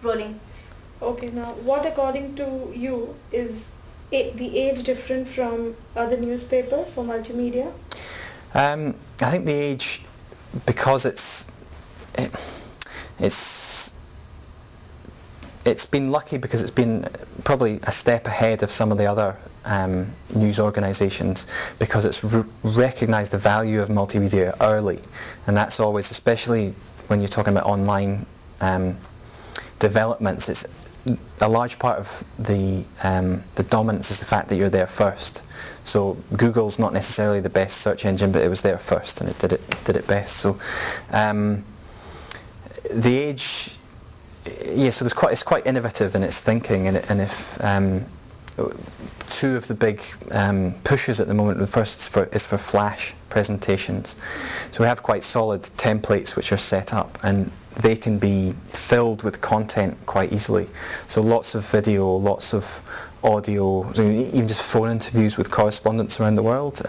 rolling. Okay, now what according to you is the age different from other newspaper for multimedia? I think the age, because it's been lucky because it's been probably a step ahead of some of the other news organisations, because it's recognised the value of multimedia early, and that's always, especially when you're talking about online developments, it's a large part of the dominance is the fact that you're there first. So Google's not necessarily the best search engine, but it was there first and it did it best. So the age, yeah, so it's quite innovative in its thinking, and if two of the big pushes at the moment, the first is for Flash presentations. So we have quite solid templates which are set up, and they can be filled with content quite easily. So lots of video, lots of audio, even just phone interviews with correspondents around the world,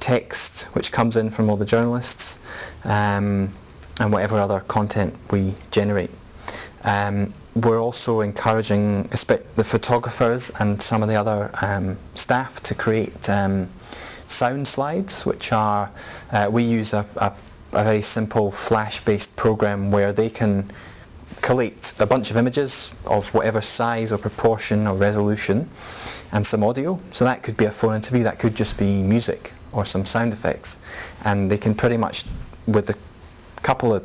text which comes in from all the journalists, and whatever other content we generate. We're also encouraging the photographers and some of the other staff to create sound slides, which are, we use a very simple Flash-based program where they can collate a bunch of images of whatever size or proportion or resolution and some audio. So that could be a phone interview, that could just be music or some sound effects, and they can pretty much, with a couple of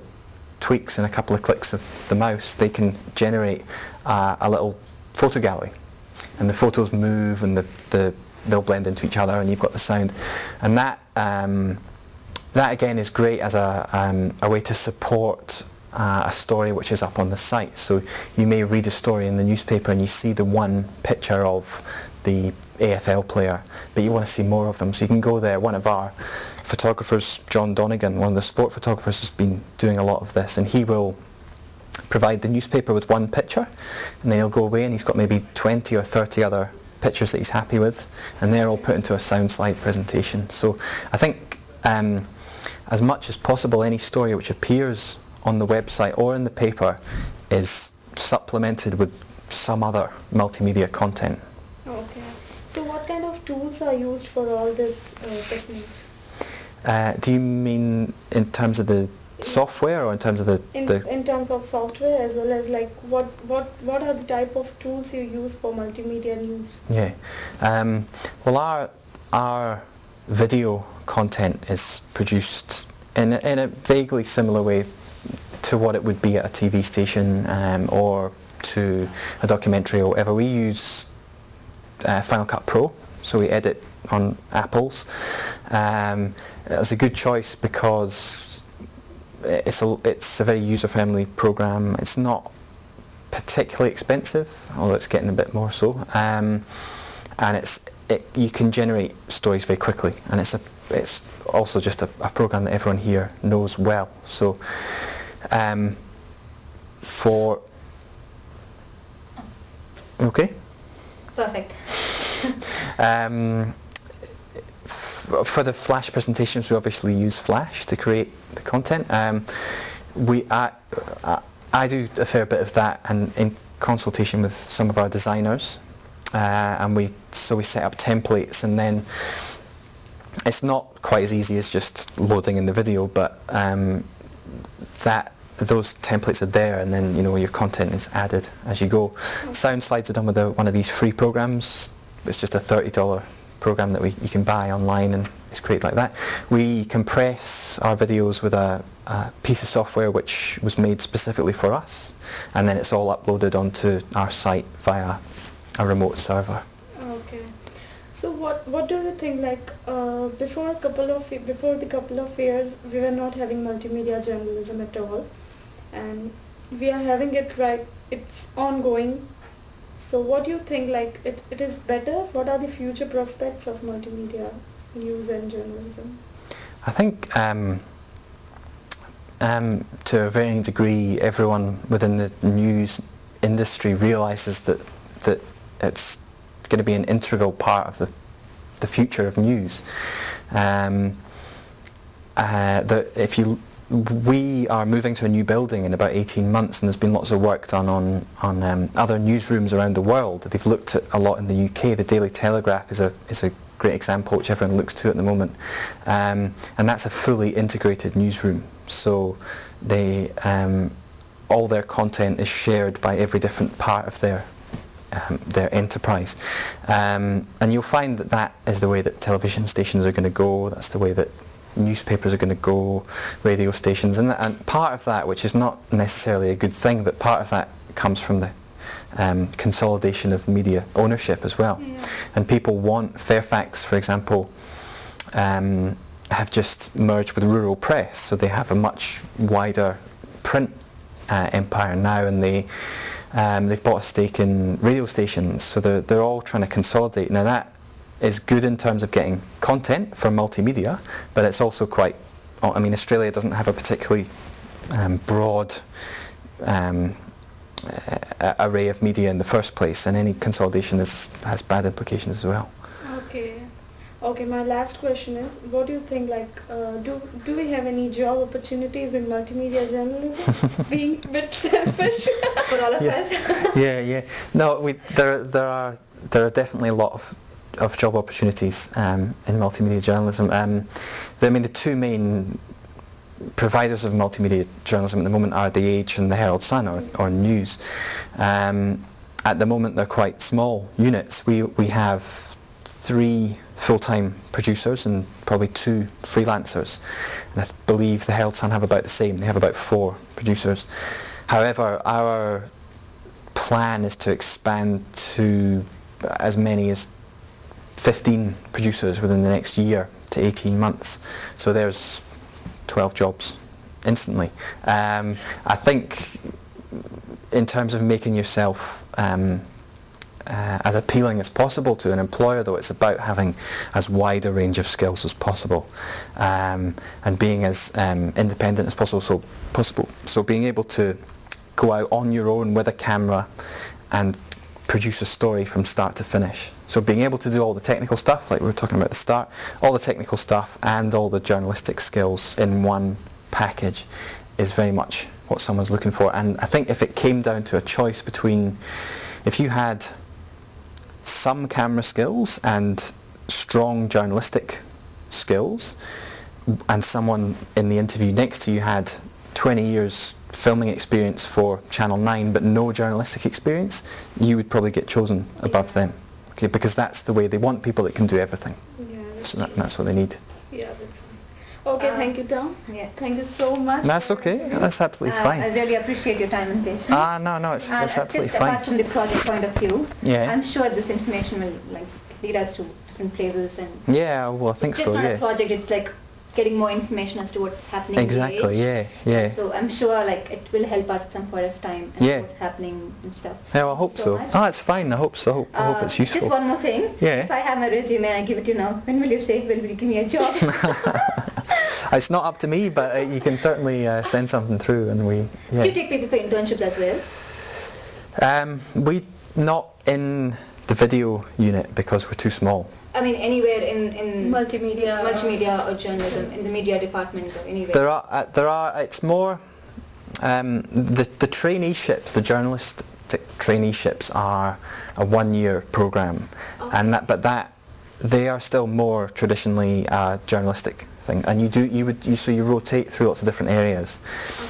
tweaks and a couple of clicks of the mouse, they can generate a little photo gallery, and the photos move and they'll blend into each other, and you've got the sound, and that again is great as a way to support a story which is up on the site. So you may read a story in the newspaper and you see the one picture of the AFL player, but you want to see more of them, so you can go there. One of our photographers, John Donegan, one of the sport photographers, has been doing a lot of this, and he will provide the newspaper with one picture, and then he'll go away and he's got maybe 20 or 30 other pictures that he's happy with, and they're all put into a sound slide presentation. So I think as much as possible, any story which appears on the website or in the paper is supplemented with some other multimedia content. Okay. So what kind of tools are used for all this techniques? Do you mean in terms of the software, or in terms of in terms of software, as well as like what are the type of tools you use for multimedia news? Yeah. Well, our video content is produced in a vaguely similar way to what it would be at a TV station or to a documentary or whatever. We use Final Cut Pro, so we edit on Apple's. It's a good choice because it's a very user-friendly program. It's not particularly expensive, although it's getting a bit more so, and you can generate stories very quickly, and it's also just a program that everyone here knows well. So okay. Perfect. For the Flash presentations, we obviously use Flash to create the content. I do a fair bit of that, and in consultation with some of our designers, and we set up templates, and then it's not quite as easy as just loading in the video, but those templates are there, and then your content is added as you go. Sound slides are done with one of these free programs. It's just a $30 program that you can buy online, and it's created like that. We compress our videos with a piece of software which was made specifically for us, and then it's all uploaded onto our site via a remote server. Okay. So what do you think, like before the couple of years we were not having multimedia journalism at all, and we are having it right, it's ongoing. So what do you think, like it is better? What are the future prospects of multimedia news and journalism? I think to a varying degree, everyone within the news industry realises that it's going to be an integral part of the future of news. If you we are moving to a new building in about 18 months, and there's been lots of work done on other newsrooms around the world. They've looked at a lot in the UK. The Daily Telegraph is a great example which everyone looks to at the moment, and that's a fully integrated newsroom. So they all their content is shared by every different part of their enterprise, and you'll find that that is the way that television stations are going to go. That's the way that newspapers are going to go, radio stations, and part of that, which is not necessarily a good thing, but part of that comes from the consolidation of media ownership as well. Yeah. And people want, Fairfax for example, have just merged with Rural Press, so they have a much wider print empire now, and they've bought a stake in radio stations, so they're all trying to consolidate. Now that is good in terms of getting content for multimedia, but it's also quite, I mean, Australia doesn't have a particularly broad array of media in the first place, and any consolidation has bad implications as well. Okay, my last question is, what do you think, like, do we have any job opportunities in multimedia journalism? Being a bit selfish for all of us. Yeah. No, there are definitely a lot of job opportunities in multimedia journalism. I mean, the two main providers of multimedia journalism at the moment are The Age and the Herald Sun, or News. At the moment they're quite small units. We have 3 full-time producers and probably 2 freelancers, and I believe the Herald Sun have about the same. They have about 4 producers. However, our plan is to expand to as many as 15 producers within the next year to 18 months. So there's 12 jobs instantly. I think in terms of making yourself as appealing as possible to an employer, though, it's about having as wide a range of skills as possible, and being as independent as possible. So being able to go out on your own with a camera and produce a story from start to finish. So being able to do all the technical stuff, like we were talking about at the start, all the technical stuff and all the journalistic skills in one package is very much what someone's looking for. And I think if it came down to a choice between, if you had some camera skills and strong journalistic skills, and someone in the interview next to you had 20 years filming experience for Channel 9 but no journalistic experience, you would probably get chosen above them. Okay, because that's the way they want, people that can do everything. Yeah, So that's what they need. Yeah, that's fine. Okay, thank you, Tom. Yeah. Thank you so much. That's okay, that's absolutely fine. I really appreciate your time and patience. No, it's absolutely just fine. Apart from the project point of view, Yeah. I'm sure this information will lead us to different places, and Yeah, well, I think it's just so, not a yeah. project, it's like getting more information as to what's happening Exactly, in the age. yeah. So I'm sure it will help us at some point of time and Yeah. what's happening and stuff. Yeah, well, I thank hope you so. much. Oh, it's fine, I hope so. I hope it's useful. Just one more thing. Yeah. If I have my resume and I give it to you now, when will you say, when will you give me a job? It's not up to me, but you can certainly send something through, and we. Yeah. Do you take people for internships as well? We not in the video unit because we're too small. I mean, anywhere in Multimedia. or journalism, in the media department or anywhere. There are. It's more the traineeships. The journalistic traineeships are a 1-year program, and that they are still more traditionally a journalistic thing. And you rotate through lots of different areas.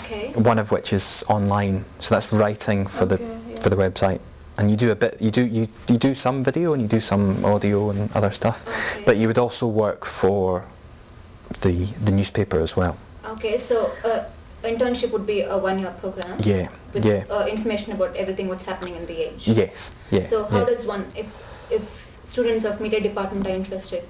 Okay. One of which is online. So that's writing for the website. And you do a bit. You do some video and you do some audio and other stuff, Okay. but you would also work for the newspaper as well. Okay, so internship would be a 1-year program. Yeah, With yeah. Information about everything what's happening in the age. Yes, yeah. So how yeah. does one, if students of media department are interested,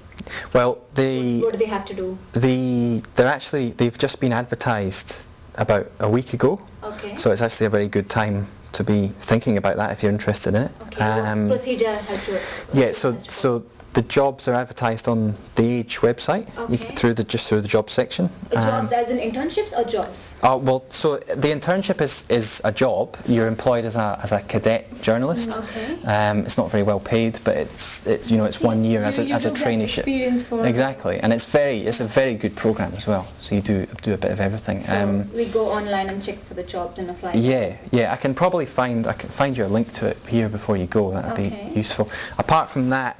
Well, what do they have to do? they've just been advertised about a week ago. Okay. So it's actually a very good time to be thinking about that if you're interested in it. Okay. What procedure has to? Yeah, so the jobs are advertised on the Age website. You can, Okay. just through the job section. Jobs as in internships or jobs? Oh well, so the internship is a job. You're employed as a cadet journalist. Okay. It's not very well paid, but it's you know it's 1 year as a traineeship. Experience for Exactly, and it's a very good program as well. So you do a bit of everything. So we go online and check for the jobs and apply. Yeah. I can find you a link to it here before you go. That would Okay. be useful. Apart from that,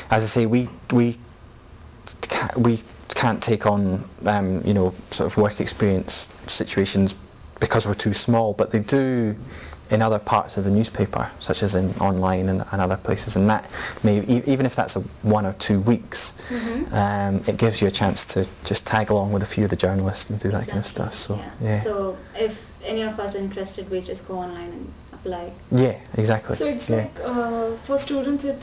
as I say, we can't take on you know sort of work experience situations because we're too small, but they do in other parts of the newspaper, such as in online and other places, and that even if that's 1 or 2 weeks, it gives you a chance to just tag along with a few of the journalists and do that kind of stuff. So yeah. So if any of us are interested, we just go online and apply. Yeah, exactly. So it's yeah. like for students,